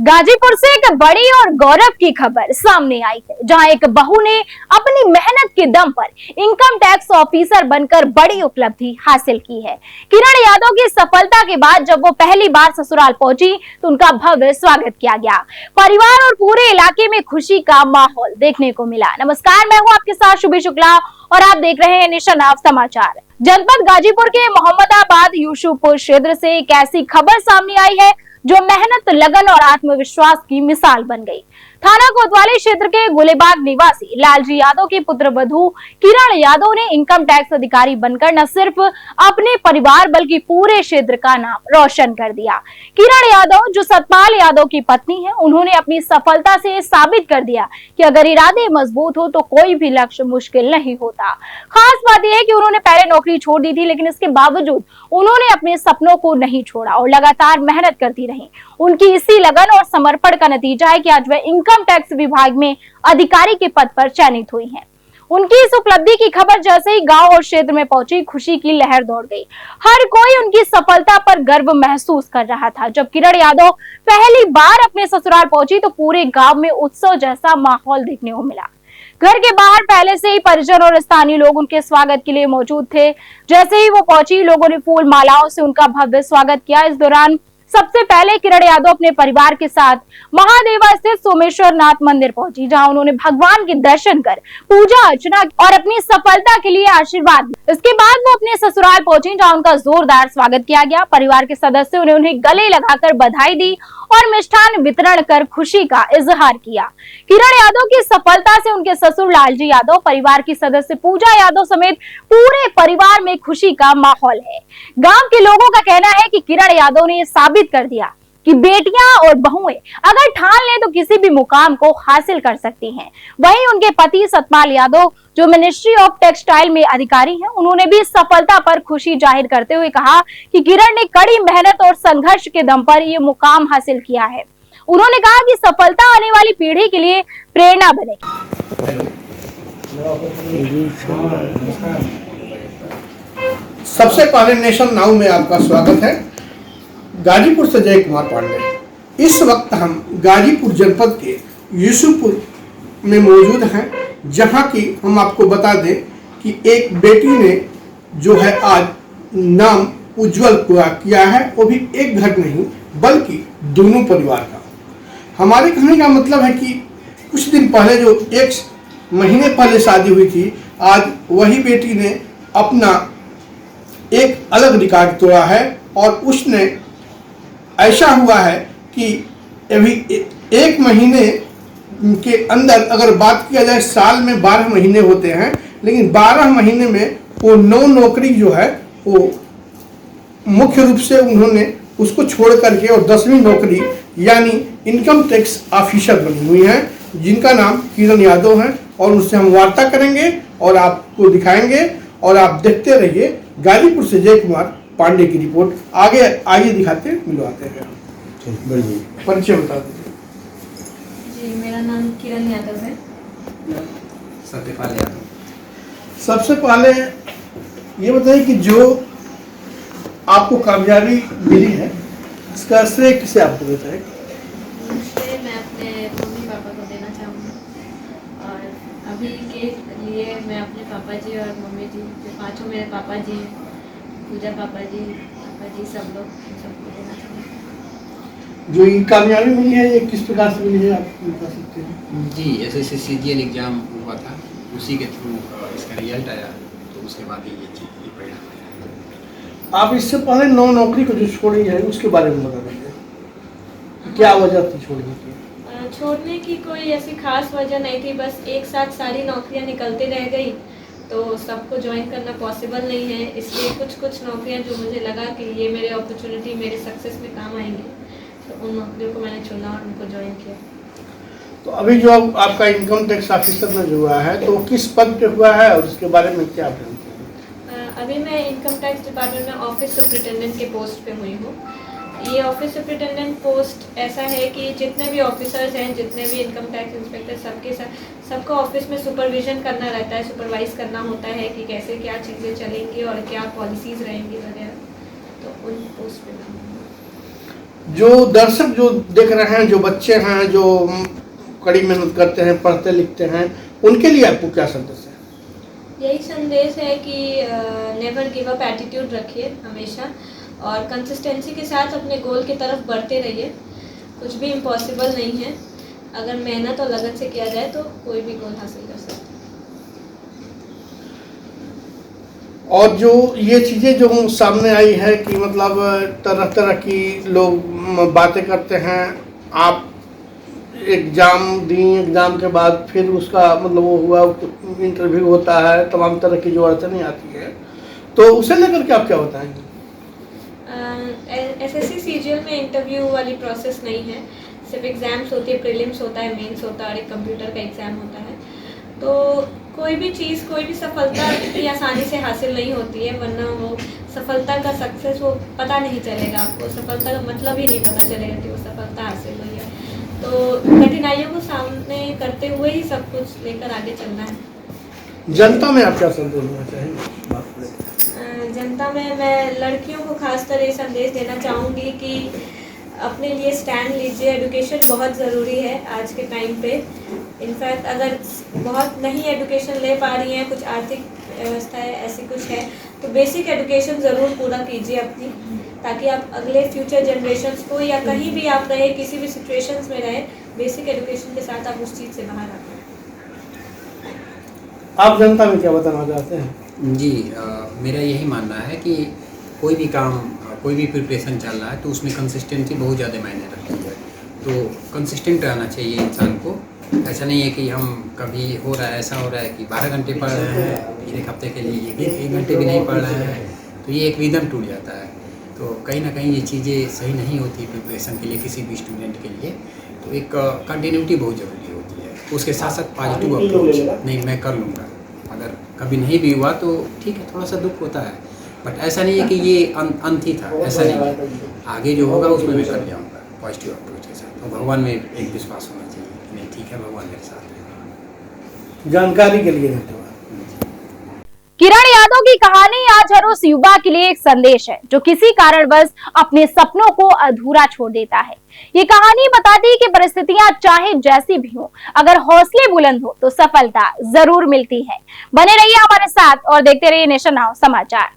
गाजीपुर से एक बड़ी और गौरव की खबर सामने आई है, जहां एक बहू ने अपनी मेहनत के दम पर इनकम टैक्स ऑफिसर बनकर बड़ी उपलब्धि हासिल की है। किरण यादव की सफलता के बाद जब वो पहली बार ससुराल पहुंची तो उनका भव्य स्वागत किया गया। परिवार और पूरे इलाके में खुशी का माहौल देखने को मिला। नमस्कार, मैं हूं आपके साथ शुभी शुक्ला और आप देख रहे हैं नेशन ऑफ समाचार। जनपद गाजीपुर के मोहम्मदाबाद यूसुफपुर क्षेत्र से एक ऐसी खबर सामने आई है जो मेहनत, लगन और आत्मविश्वास की मिसाल बन गई। थाना कोतवाली क्षेत्र के गुलेबाग निवासी लालजी यादव की पुत्र वधू किरण यादव ने इनकम टैक्स अधिकारी बनकर न सिर्फ अपने परिवार बल्कि पूरे क्षेत्र का नाम रोशन कर दिया। किरण यादव जो सतपाल यादव की पत्नी है, उन्होंने अपनी सफलता से साबित कर दिया कि अगर इरादे मजबूत हो तो कोई भी लक्ष्य मुश्किल नहीं होता। खास बात यह है कि उन्होंने पहले नौकरी छोड़ दी थी, लेकिन इसके बावजूद उन्होंने अपने सपनों को नहीं छोड़ा और लगातार मेहनत करती रही। उनकी इसी लगन और समर्पण का नतीजा है कि आज वह इनकम टैक्स विभाग में अधिकारी के पद पर चयनित हुई हैं। उनकी इस उपलब्धि की खबर जैसे ही गांव और क्षेत्र में पहुंची, खुशी की लहर दौड़ गई। हर कोई उनकी सफलता पर गर्व महसूस कर रहा था। जब किरण यादव पहली बार अपने ससुराल पहुंची तो पूरे गांव में उत्सव जैसा माहौल देखने को मिला। घर के बाहर पहले से ही परिजन और स्थानीय लोग उनके स्वागत के लिए मौजूद थे। जैसे ही वो पहुंची, लोगों ने फूल मालाओं से उनका भव्य स्वागत किया। इस दौरान सबसे पहले किरण यादव अपने परिवार के साथ महादेवा स्थित सोमेश्वर नाथ मंदिर पहुंची, जहां उन्होंने भगवान के दर्शन कर पूजा अर्चना और अपनी सफलता के लिए आशीर्वाद दिया। इसके बाद वो अपने ससुराल पहुंची, जहां उनका जोरदार स्वागत किया गया। परिवार के सदस्यों ने उन्हें गले लगाकर बधाई दी और मिष्ठान वितरण कर खुशी का इजहार किया। किरण यादव की सफलता से उनके ससुर लालजी यादव, परिवार की सदस्य पूजा यादव समेत पूरे परिवार में खुशी का माहौल है। गांव के लोगों का कहना है कि किरण यादव ने साबित कर दिया कि बेटियां और बहुएं अगर ठान लें तो किसी भी मुकाम को हासिल कर सकती हैं। वहीं उनके पति सतपाल यादव जो मिनिस्ट्री ऑफ टेक्सटाइल में अधिकारी हैं, उन्होंने भी सफलता पर खुशी जाहिर करते हुए कहा कि किरण ने कड़ी मेहनत और संघर्ष के दम पर ये मुकाम हासिल किया है। उन्होंने कहा कि सफलता आने वाली पीढ़ी के लिए प्रेरणा बनेगी। सबसे पहले नेशन नाउ में आपका स्वागत है। गाजीपुर से जय कुमार पांडे। इस वक्त हम गाजीपुर जनपद के यूसुफपुर में मौजूद हैं, जहां की हम आपको बता दें कि एक बेटी ने जो है आज नाम उज्जवल किया है, वो भी एक घर नहीं बल्कि दोनों परिवार का। हमारे कहने का मतलब है कि कुछ दिन पहले जो 1 महीने पहले शादी हुई थी, आज वही बेटी ने अपना एक अलग रिकॉर्ड तोड़ा है और उसने ऐसा हुआ है कि अभी 1 महीने के अंदर अगर बात किया जाए, साल में 12 महीने होते हैं, लेकिन 12 महीने में वो 9 नौकरी जो है वो मुख्य रूप से उन्होंने उसको छोड़ करके और 10वीं नौकरी यानी इनकम टैक्स ऑफिसर बनी हुई हैं, जिनका नाम किरण यादव है। और उनसे हम वार्ता करेंगे और आपको दिखाएंगे और आप देखते रहिए। गाजीपुर से जय कुमार पांडे की रिपोर्ट। आगे दिखाते मिलवाते हैं। परिचय बता दीजिए। जी, मेरा नाम किरण यादव है। सत्यपाल यादव। सबसे पहले ये बताइए कि जो आपको कामयाबी मिली है, इसका श्रेय किसे आपको देता है? मैं अपने मम्मी पापा को देना चाहूँगी और अभी के लिए मैं अपने पापा जी और मम्मी जी, जो पांचों मेरे पापा जी, पूजा पापा जी, सब लोग सबको देना चाहूँगी। जो ये कामयाबी मिली है, ये किस प्रकार से मिली है, आप बता सकते हैं? जी, SSC CGL एग्जाम हुआ था, उसी के थ्रू इसका रिजल्ट आया, तो उसके बाद ही ये परिणाम आया। आप इससे पहले 9 नौकरी को जो छोड़ी है उसके बारे में बता दीजिए। क्या वजह थी छोड़ने की? छोड़ने की कोई ऐसी खास वजह नहीं थी, बस एक साथ सारी नौकरियां निकलती रह गई तो सबको ज्वाइन करना पॉसिबल नहीं है। इसलिए कुछ नौकरियां जो मुझे लगा कि ये मेरे अपॉर्चुनिटी मेरे सक्सेस में काम आएंगी, तो उन नौकरियों को मैंने चुना और उनको ज्वाइन किया। तो अभी जो आपका इनकम टैक्स ऑफिसर में जो हुआ है, तो किस पद पे हुआ है और उसके बारे में क्या जानते हैं? अभी मैं इनकम टैक्स डिपार्टमेंट में ऑफिस सुपरिटेंडेंट के पोस्ट पे हुई हूँ। ये ऑफिस सुपरिटेंडेंट पोस्ट ऐसा है कि जितने भी ऑफिसर्स हैं, जितने भी इनकम टैक्स इंस्पेक्टर, सबको ऑफिस में सुपरविजन करना रहता है, सुपरवाइज करना होता है कि कैसे क्या चीज़ें चलेंगी और क्या पॉलिसीज़ रहेंगी वगैरह। तो उन पोस्ट पे जो दर्शक जो देख रहे हैं, जो बच्चे हैं, जो कड़ी मेहनत करते हैं, पढ़ते लिखते हैं, उनके लिए आपको क्या संदेश है? यही संदेश है कि नेवर गिव अप एटीट्यूड रखिए हमेशा, और कंसिस्टेंसी के साथ अपने गोल की तरफ बढ़ते रहिए। कुछ भी इम्पॉसिबल नहीं है, अगर मेहनत और लगन से किया जाए तो कोई भी गोल हासिल कर सकता है। और जो ये चीज़ें जो सामने आई है कि मतलब तरह तरह की लोग बातें करते हैं, आप एग्ज़ाम दी, एग्ज़ाम के बाद फिर उसका मतलब वो हुआ, इंटरव्यू होता है, तमाम तरह की जो अड़चनें आती है, तो उसे लेकर के आप क्या बताएंगे? एसएससी सीजीएल में इंटरव्यू वाली प्रोसेस नहीं है, सिर्फ एग्ज़ाम्स होती है, प्रीलिम्स होता है, मेंस होता है और एक कंप्यूटर का एग्ज़ाम होता है। तो कोई भी चीज़, कोई भी सफलता इतनी आसानी से हासिल नहीं होती है, वरना वो सफलता का सक्सेस वो पता नहीं चलेगा आपको, सफलता का मतलब ही नहीं पता चलेगा कि वो सफलता हासिल हुई है। तो कठिनाइयों को सामने करते हुए ही सब कुछ लेकर आगे चलना है। जनता में आप क्या संदेश देना चाहेंगे? जनता में मैं लड़कियों को खासकर ये संदेश देना चाहूँगी कि अपने लिए स्टैंड लीजिए। एजुकेशन बहुत ज़रूरी है आज के टाइम पे। इनफैक्ट अगर बहुत नहीं एजुकेशन ले पा रही हैं, कुछ आर्थिक व्यवस्था है, ऐसी कुछ है, तो बेसिक एजुकेशन ज़रूर पूरा कीजिए अपनी, ताकि आप अगले फ्यूचर जनरेशन्स को, या कहीं भी आप रहे, किसी भी सिचुएशंस में रहे, बेसिक एजुकेशन के साथ आप उस चीज़ से बाहर आ पाएँ। आप जनता में क्या बताना चाहते हैं? जी, मेरा यही मानना है कि कोई भी काम, कोई भी प्रिपरेशन चल रहा है तो उसमें कंसिस्टेंसी बहुत ज़्यादा मायने रखती है। तो कंसिस्टेंट रहना चाहिए इंसान को। ऐसा नहीं है कि हम कभी हो रहा है, ऐसा हो रहा है कि 12 घंटे पढ़ रहे हैं, फिर एक हफ्ते के लिए एक घंटे भी नहीं पढ़ रहे हैं, तो ये एक रिदम टूट जाता है। तो कहीं ना कहीं ये चीज़ें सही नहीं होती प्रिपरेशन के लिए, किसी भी स्टूडेंट के लिए। तो एक कंटिन्यूटी बहुत ज़रूरी होती है। उसके साथ साथ पॉजिटिव अप्रोच, नहीं मैं कर लूँगा, अगर कभी नहीं भी हुआ तो ठीक है, थोड़ा सा दुख होता है, बट ऐसा नहीं है कि ये अंत ही था, ऐसा नहीं है। आगे जो होगा उसमें मैं कर जाऊँगा पॉजिटिव अप्रोच के साथ। तो भगवान में एक विश्वास होना चाहिए कि नहीं ठीक है, भगवान मेरे साथ है। जानकारी के लिए धन्यवाद। किरण यादव की कहानी आज हर उस युवा के लिए एक संदेश है जो किसी कारणवश अपने सपनों को अधूरा छोड़ देता है। ये कहानी बताती है कि परिस्थितियां चाहे जैसी भी हो, अगर हौसले बुलंद हो तो सफलता जरूर मिलती है। बने रहिए हमारे साथ और देखते रहिए नेशन नाउ समाचार।